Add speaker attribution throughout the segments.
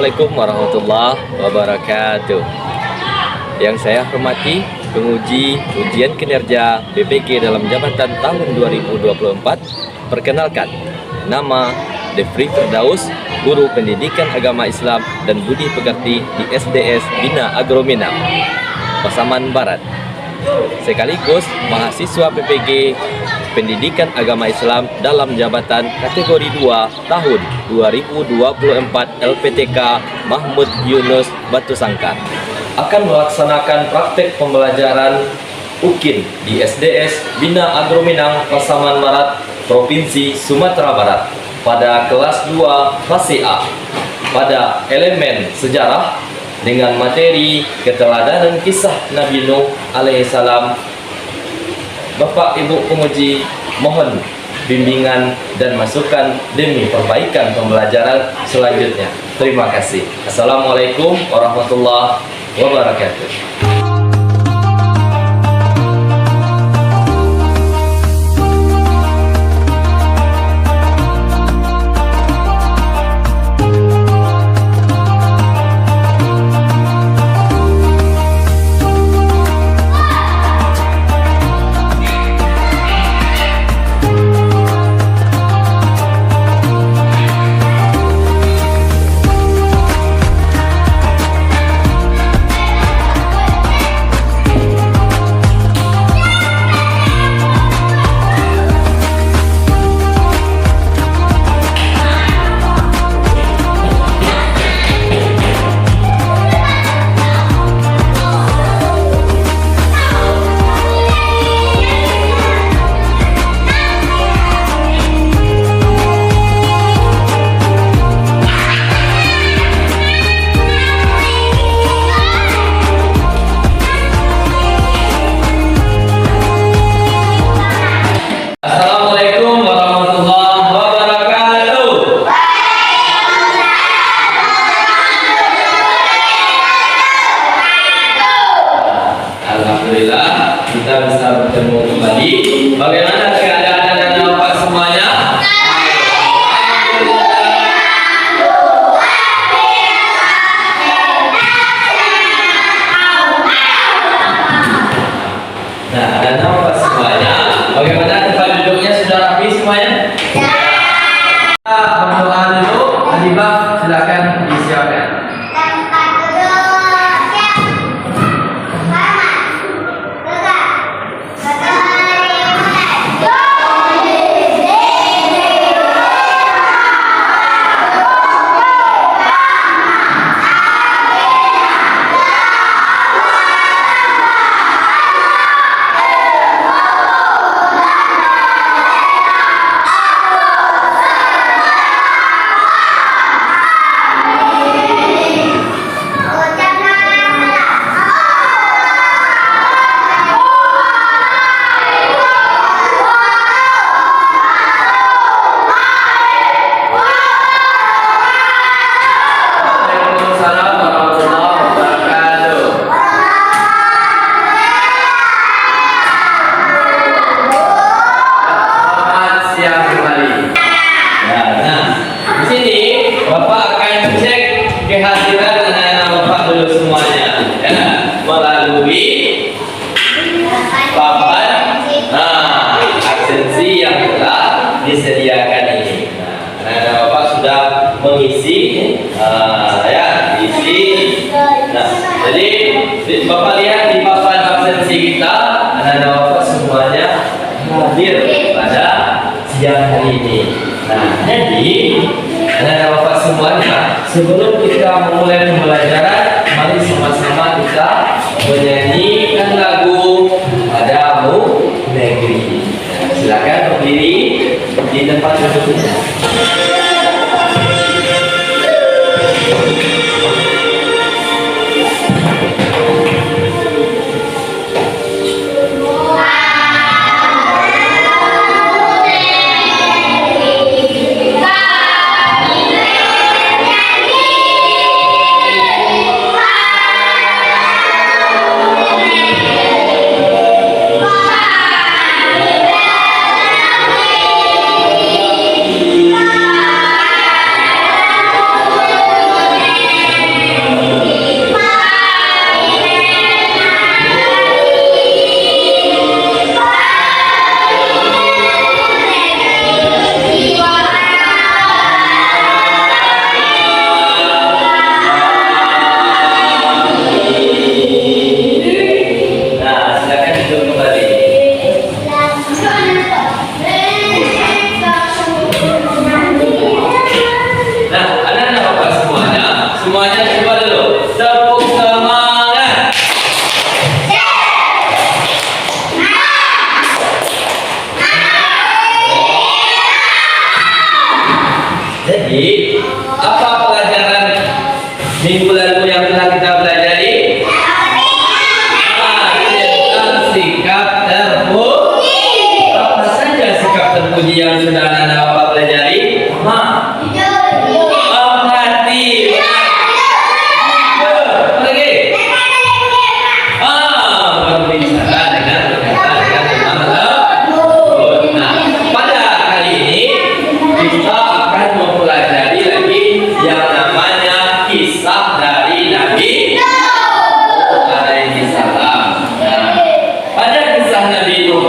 Speaker 1: Assalamualaikum warahmatullahi wabarakatuh. Yang saya hormati penguji ujian kinerja BPK dalam jabatan tahun 2024. Perkenalkan, nama Defri Firdaus, Guru Pendidikan Agama Islam dan Budi Pekerti di SDS Bina Agrominang, Pasaman Barat. Sekaligus mahasiswa PPG Pendidikan Agama Islam dalam jabatan kategori 2 tahun 2024 LPTK Mahmud Yunus Batu Sangkar akan melaksanakan praktek pembelajaran UKIN di SDS Bina Agrominang Pasaman Barat, Provinsi Sumatera Barat pada kelas 2 fase A pada elemen sejarah dengan materi keteladanan kisah Nabi Nuh alaihissalam. Bapak Ibu penguji, mohon bimbingan dan masukan demi perbaikan pembelajaran selanjutnya. Terima kasih. Assalamualaikum warahmatullahi wabarakatuh. Alhamdulillah kita bisa bertemu kembali. Bagaimana keadaan anak-anak Bapak semuanya? Nah, anak-anak Bapak semuanya, bagaimana tempat duduknya sudah rapi semuanya? Berdoa dulu. Adibah, silakan disiapkan. Kehadiran anak-anak Bapak dulu semuanya ya, melalui papan absensi yang telah disediakan ini. Anak-anak Bapak sudah mengisi diisi. Nah, jadi Bapak lihat di papan absensi kita, anak-anak Bapak semuanya hadir pada siang hari ini. Nah, jadi anak-anak Bapak semuanya, sebelum kita memulai pembelajaran, mari sama-sama kita menyanyikan lagu Padamu Negeri. Silakan berdiri di tempat duduknya.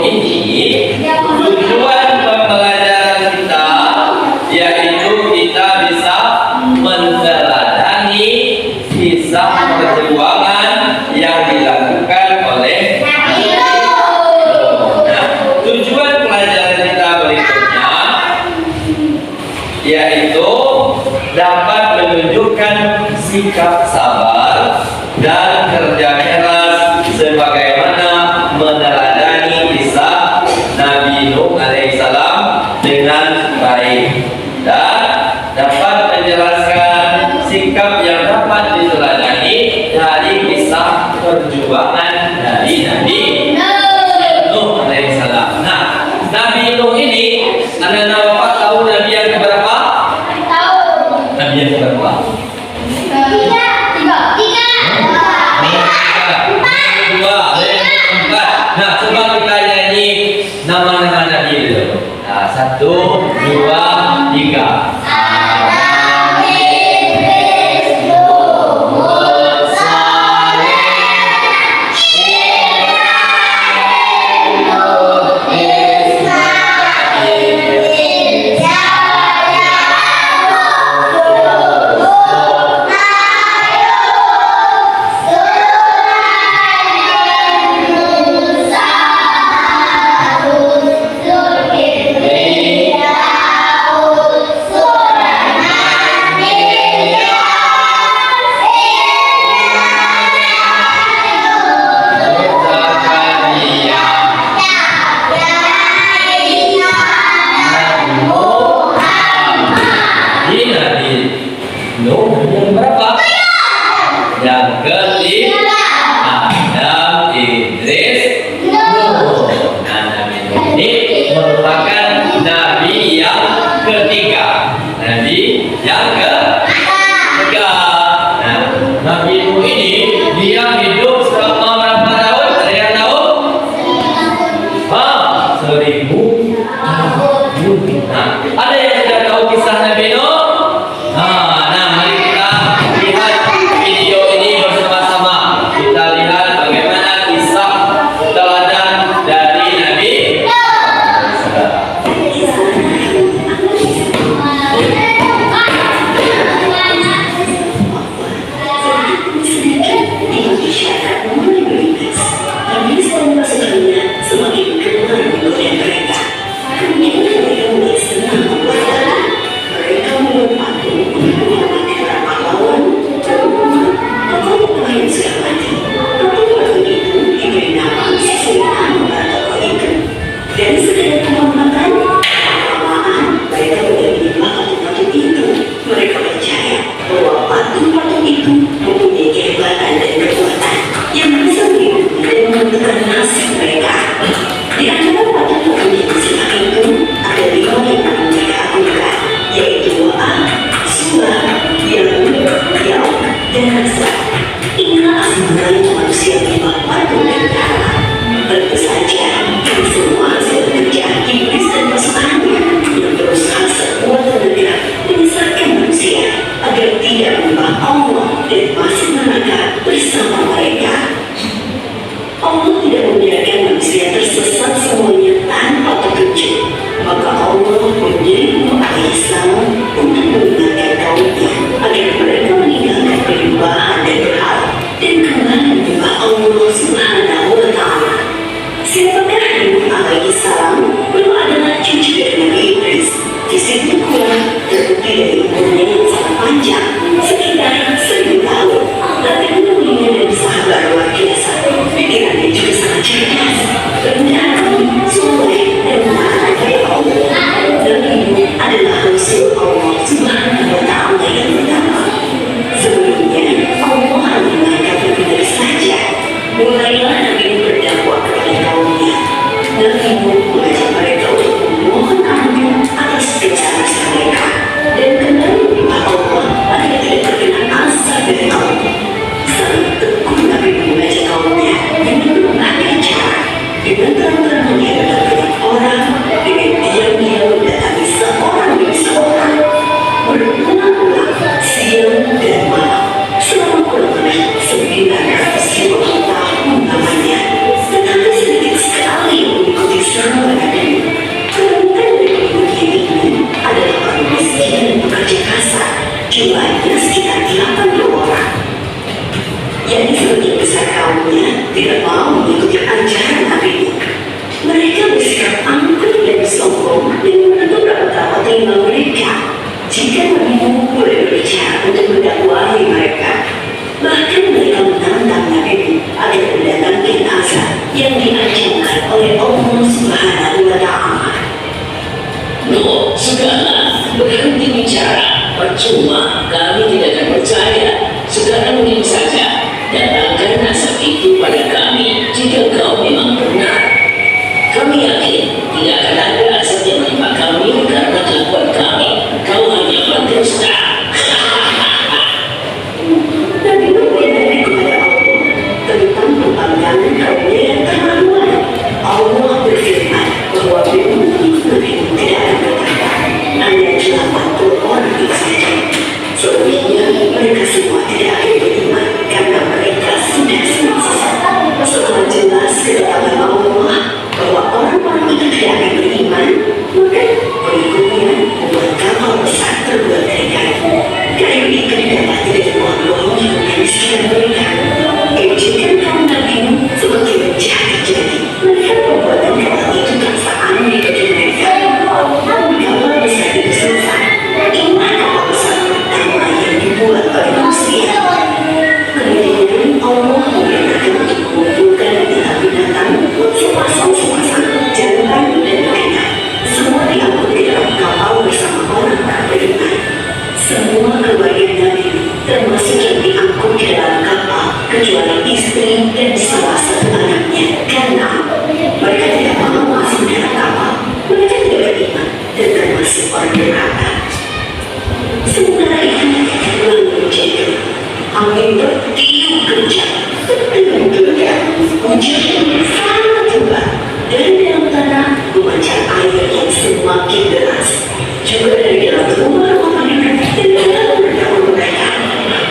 Speaker 1: ini tujuan pembelajaran kita yaitu kita bisa meneladani kisah perjuangan yang dilakukan oleh Nabi Nuh. Nah, tujuan pelajaran kita berikutnya yaitu dapat menunjukkan sikap sabar dan kerja keras sebagaimana meneladani kisah Nabi Nuh alaihissalam dengan baik dan dapat menjelaskan sikap yang dapat diteladani dari kisah perjuangan dari Nabi Nuh alaihissalam. Nah, Nabi Nuh ini anak-anak bapak tahu Nabi yang keberapa? Nabi yang keberapa? Nah, coba kita nyanyi nama-nama Nabi dulu. Nah, 1, 2, 3. Yang ketiga Adam, Idris, Nuh. Nah, Nabi Nuh ini merupakan Nabi yang ketiga. Nabi yang ketiga. Nah, Nabi Nuh ini dia hidup selama berapa tahun? Ada yang tahu? 1000 tahun. Nah, ada yang sudah tahu kisah Nabi Nuh? Nah, mari kita lihat video ini bersama-sama. Kita lihat bagaimana kisah teladan dari Nabi
Speaker 2: Tetapi sedikit sekali yang mengikuti Jumlahnya sekitar 80 orang. Yang sebagian besar kaumnya tidak mau mengikuti ajaran Nabi. Mereka bersikap angkuh dan sombong dengan menutup rapat-rapat imam mereka. Jika Nabi boleh berbicara untuk mendakwahi mereka, bahkan mereka menantang Nabi agar mendatangkan azab yang diajarkan oleh Allah Subhanahu wa Ta'ala.
Speaker 3: No, sudahlah, berhenti bicara. Percuma, kami tidak akan percaya. Sekarang begini saja, datangkan nasab itu pada kami jika kau memang benar. Kami yakin tidak akan ada asap yang menimpa kami karena kelakuan kami. Kau hanya berdusta.
Speaker 2: Nabi berdiri kepada Allah tentang pembangkangan kaumnya yang terlaluan. Allah berfirman bahwa Nabi tidak akan berkata, hanya 80 orang itu saja. Selebihnya mereka semua tidak akan beriman karena mereka sudah sesat. Setelah jelas ketetapan Allah bahwa orang-orang itu tidak akan beriman, maka berikutnya membuat kapal besar terbuat dari kayu. Kayu itu didapati dari pohon-pohon yang menghabiskan mereka. Ejekan kaum Nabi semakin menjadi. Melihat pembuatan kapal itu terasa aneh bagi mereka. Kapal besar itu selesai. Inilah kapal besar pertama yang dibuat oleh manusia. Kemudian Allah memerintahkan untuk mengumpulkan binatang-binatang sepasang jantan dan mereka. Semua diangkut di dalam kapal bersama orang-orang beriman. Semua keluarga Nabi termasuk yang diangkut di dalam kapal kecuali istri dan salah satu anaknya, karena mereka tidak mau masuk dalam kapal. Mereka tidak beriman dan termasuk orang durhaka. Sementara itu, langit menjadi angin bertiup kencang, bergerak, hujan sangat lebat. Dari dalam tanah memancar air yang semakin deras. Juga dari dalam rumah orang dan dalam berdahulu mereka.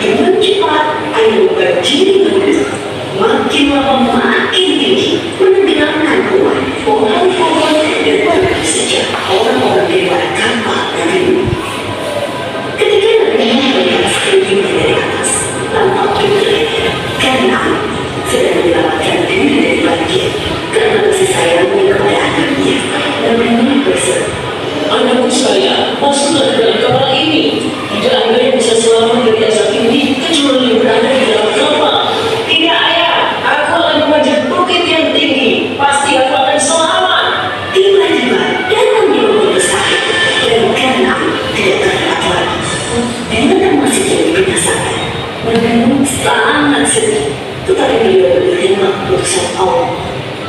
Speaker 2: Dengan cepat air berjiri menuju. Makin lama makin tinggi, menenggelamkan rumah, pohon-pohon dan tentu saja orang-orang di luar kapal Nabi. Ketika Nabi melihat sekeliling dari atas, tampak putranya karena sedang menyelamatkan diri dari banjir. Karena kasih sayangnya kepada anaknya, Nabi berseru,
Speaker 3: Anakku saya, masuklah ke dalam kapal ini. Tidak ada yang bisa selamat dari azab ini kecuali yang berada di dalam kapal. Tidak, ayah, aku akan memanjat bukit yang tinggi. Pasti aku akan selamat.
Speaker 2: Tiba-tiba datang gelombang besar dan karena tidak terlihat lagi. Dengan masih yang dibinasakan, Nabi sangat sedih. Tetapi beliau menerima keputusan Allah.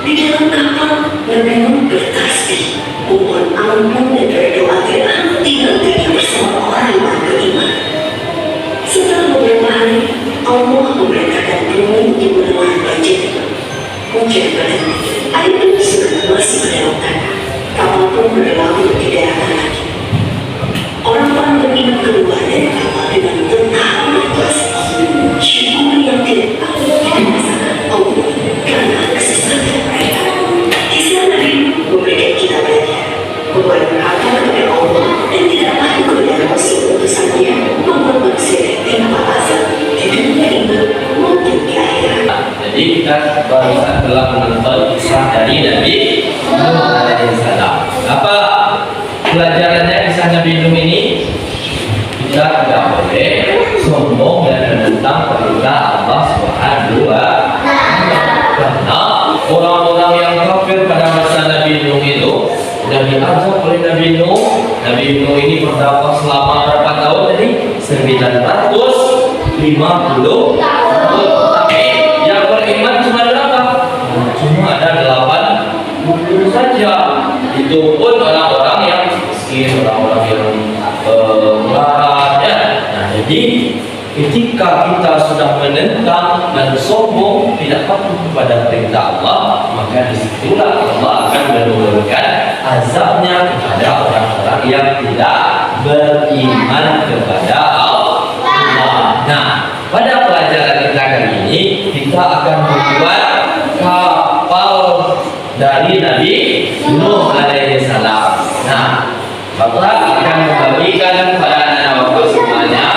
Speaker 2: Di dalam kapal, Nabi bertasbih, mohon ampun dan berdoa tidak henti-hentinya bersama orang-orang beriman. Setelah beberapa hari, Allah memerintahkan bumi untuk menelan banjir. Hujan berhenti, air sudah masuk ke dalam tanah. Kapal pun berlalu di daratan lagi. Orang-orang beriman keluar dari kapal dengan tenang dan ikhlas. Syukur yang tidak tahu dirasakan Allah karena kesesatan mereka. Kisah Nabi memberikan kita belajar bahwa berkata kepada Allah dan tidak patuh kepada Rasul utusannya membuat manusia ditimpa azab di dunia ini maupun di akhirat.
Speaker 1: Jadi kita barusan telah menonton kisah dari Nabi Nuh alaihissalam. Apa pelajarannya kisah Nabi Nuh ini? Kita tidak boleh sombong dan menentang perintah Allah Subhanahu wa Ta'ala. Karena orang-orang yang kafir pada masa Nabi Nuh itu sudah diazab oleh Nabi Nuh. Nabi Nuh ini berdakwah selama berapa tahun tadi? 950 tahun. Tapi yang beriman cuma berapa? Cuma ada 80 saja. Itu pun orang-orang yang miskin, orang-orang yang melarat ya. Nah, jadi ketika kita sudah menentang dan sombong tidak patuh kepada perintah Allah, maka disitulah Allah akan menurunkan azabnya kepada orang-orang yang tidak beriman kepada Allah. Nah, pada pelajaran kita kali ini kita akan membuat kapal dari Nabi Nuh alaihissalam. Nah, Bapak akan membagikan pada anak-anak Bapak semuanya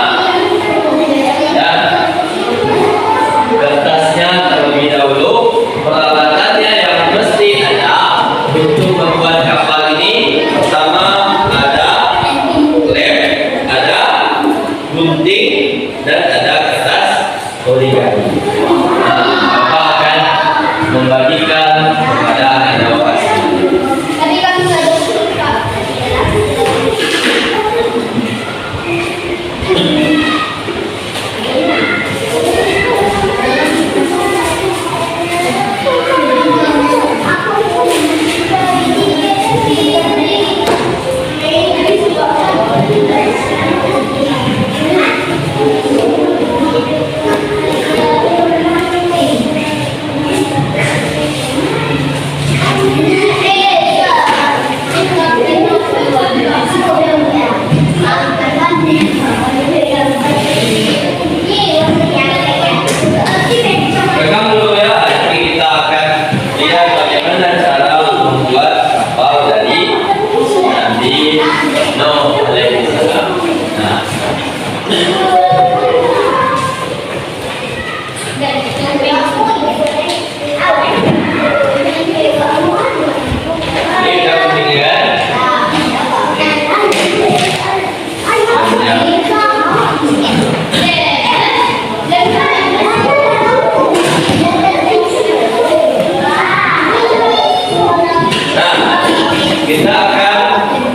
Speaker 1: kita akan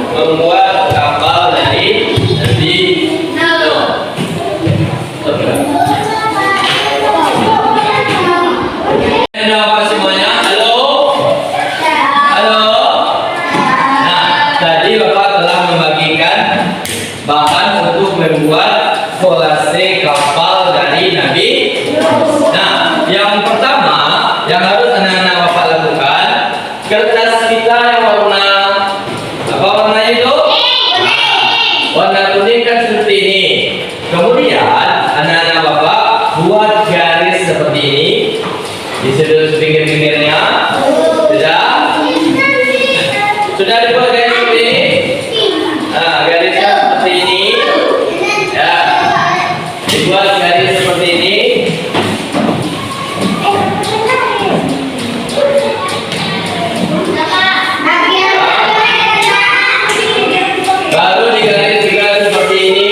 Speaker 1: membuat kapal dari Nabi Nuh. Halo apa semuanya? Halo? Halo? Nah, tadi Bapak telah membagikan bahan untuk membuat kolase kapal dari Nabi. Nah, yang pertama yang harus anak-anak Bapak lakukan, kertas kita yang warna apa warnanya itu? Warna kuning kan seperti ini. Kemudian anak-anak Bapak buat garis seperti ini di sudut pinggir-pinggirnya. Sudah dibuat garis seperti ini. Nah, garisnya seperti ini. Ya, dibuat garis seperti ini. Baru digaris juga seperti ini.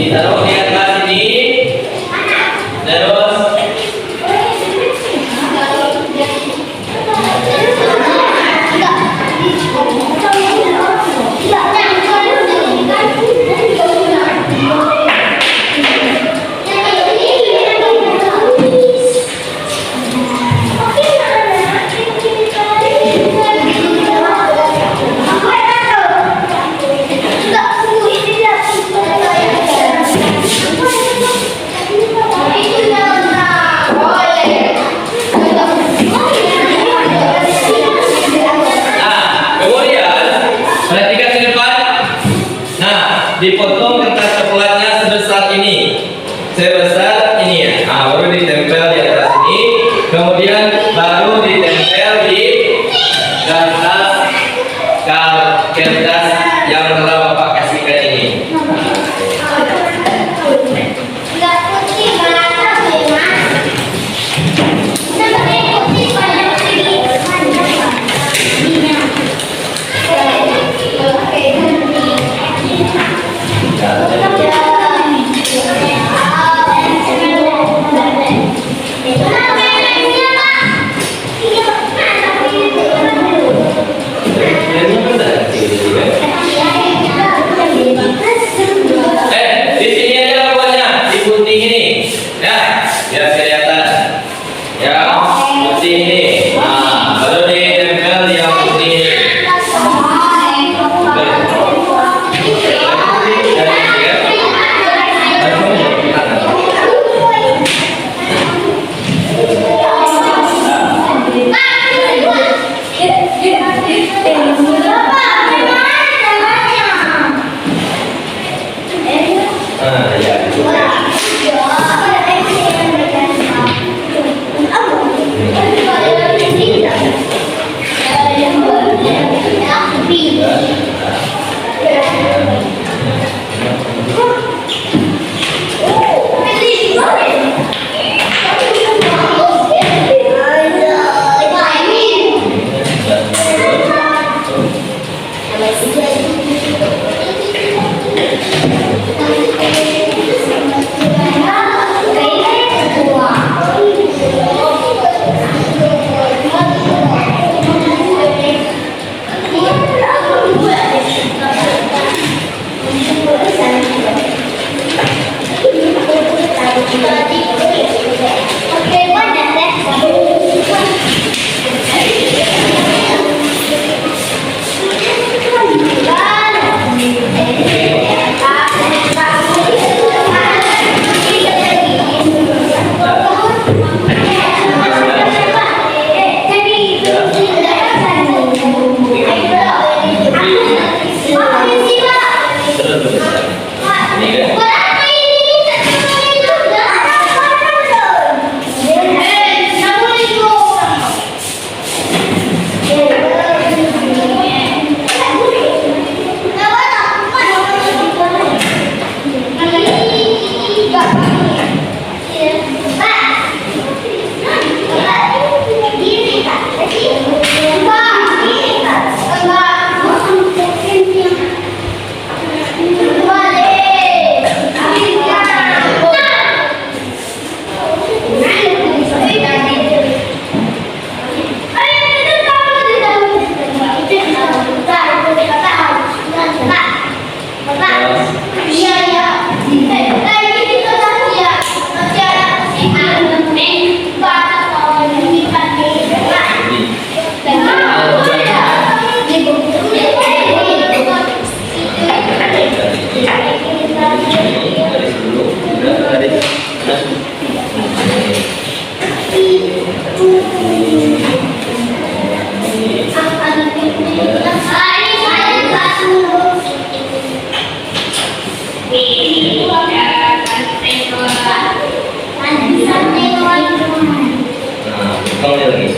Speaker 1: Ditaruh di atas ini, terus dipotong kertas coklatnya sebesar ini, sebesar ini ya. Nah, baru ditempel di atas ini, kemudian baru ditempel di kertas yang telah Bapak kasihkan ini. Kau lagi.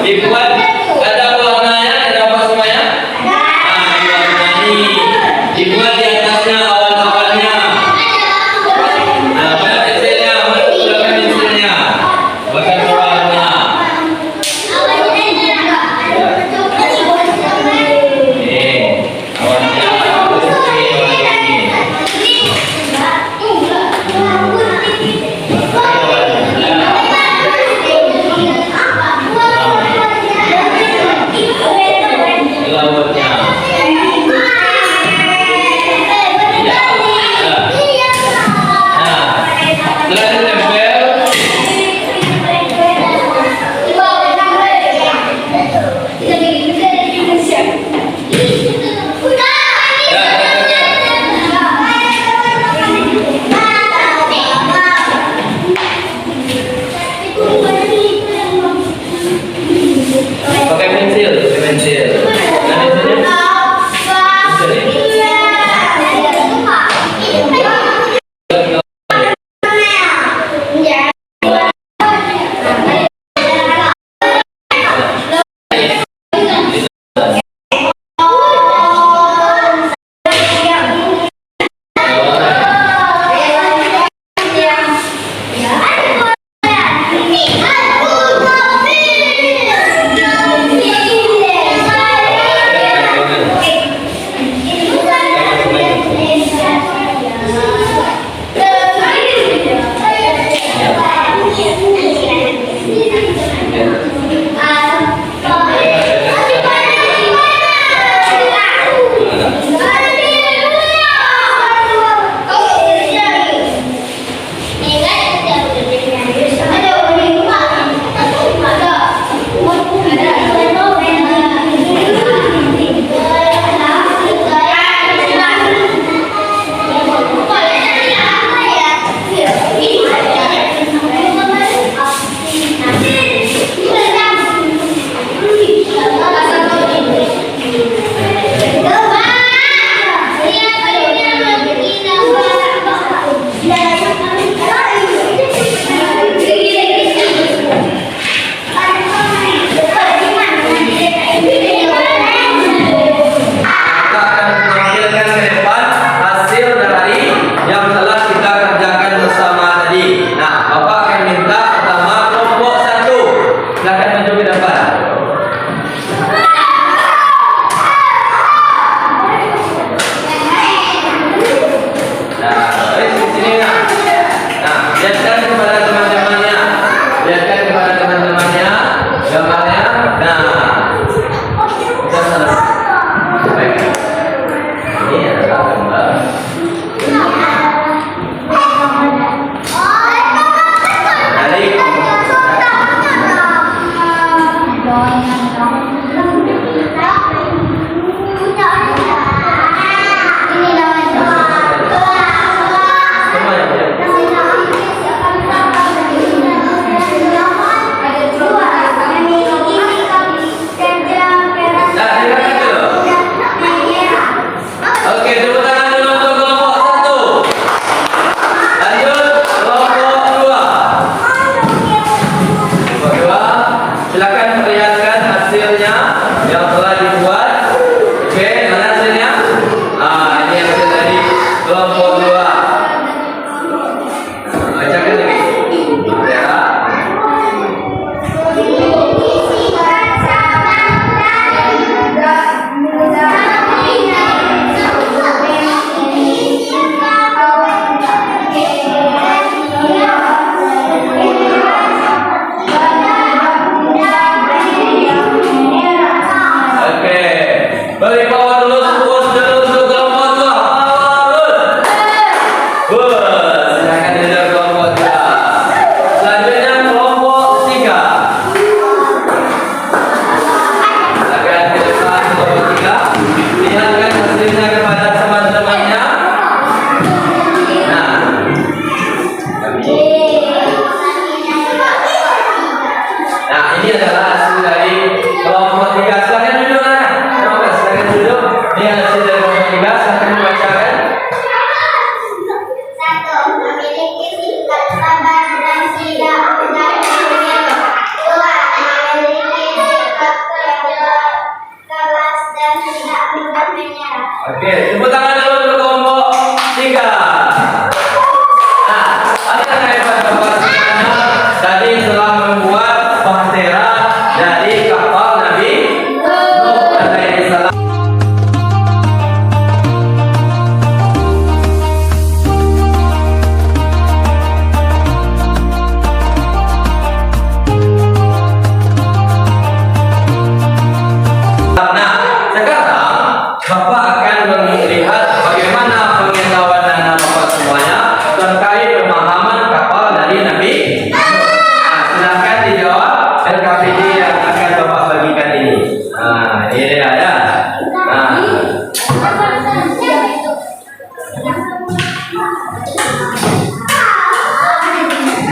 Speaker 1: Dibuat ada warnanya, ada apa semuanya? Diwarnai. Dibuat di atasnya awan-awannya. Nah, mana pensilnya? Mana gunakan pensilnya? Bukan berwarna. Awannya pakai pensil. Nah, pensilnya?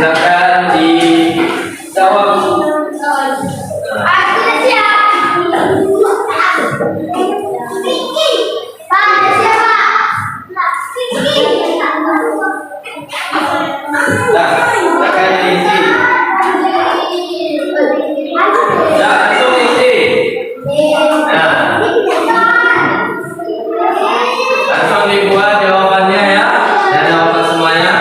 Speaker 1: Silakan dijawab. Nah, silakan diisi. Nah, langsung isi. Nah, langsung dibuat jawabannya ya. Dan jawaban semuanya.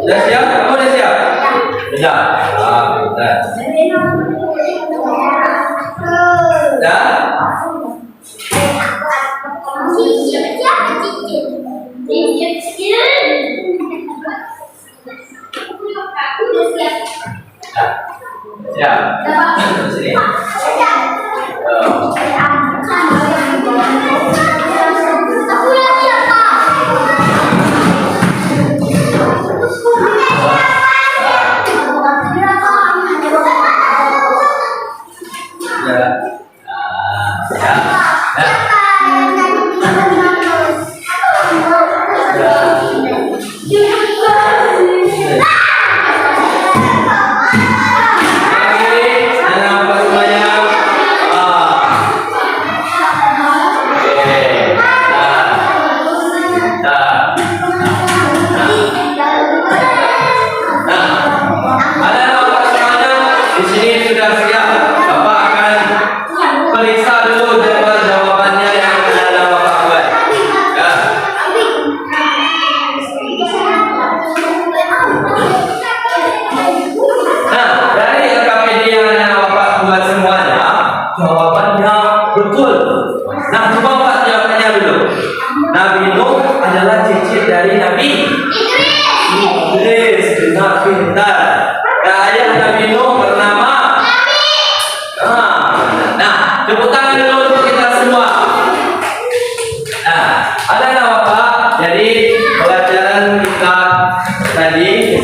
Speaker 1: Udah siap? Kamu udah siap? Sudah. Sudah. Sudah. Siap. Sini.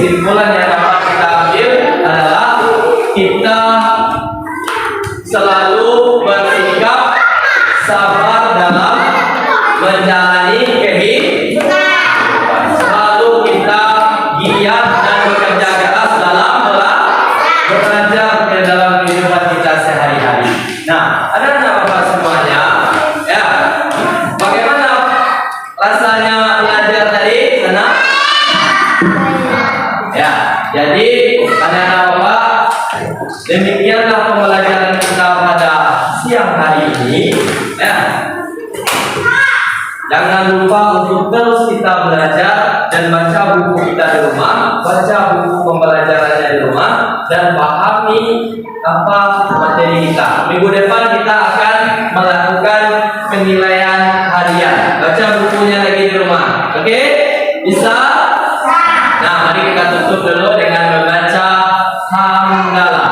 Speaker 1: Kesimpulan yang dapat kita ambil adalah kita selalu bersikap sabar dalam menjalani kehidupan. Selalu kita giat dan bekerja keras dalam belajar ke dalam kehidupan kita sehari-hari. Nah, ada Bapak semuanya? Ya. Bagaimana rasanya belajar tadi? Senang? Ya, jadi anak-anak Bapak, demikianlah pembelajaran kita pada siang hari ini. Ya, jangan lupa untuk terus kita belajar dan baca buku kita di rumah, baca buku pembelajarannya di rumah, dan pahami apa materi kita. Minggu depan kita akan melakukan penilaian harian. Baca bukunya lagi di rumah, oke? Bisa? Nah, mari kita tutup dulu dengan membaca hamdalah.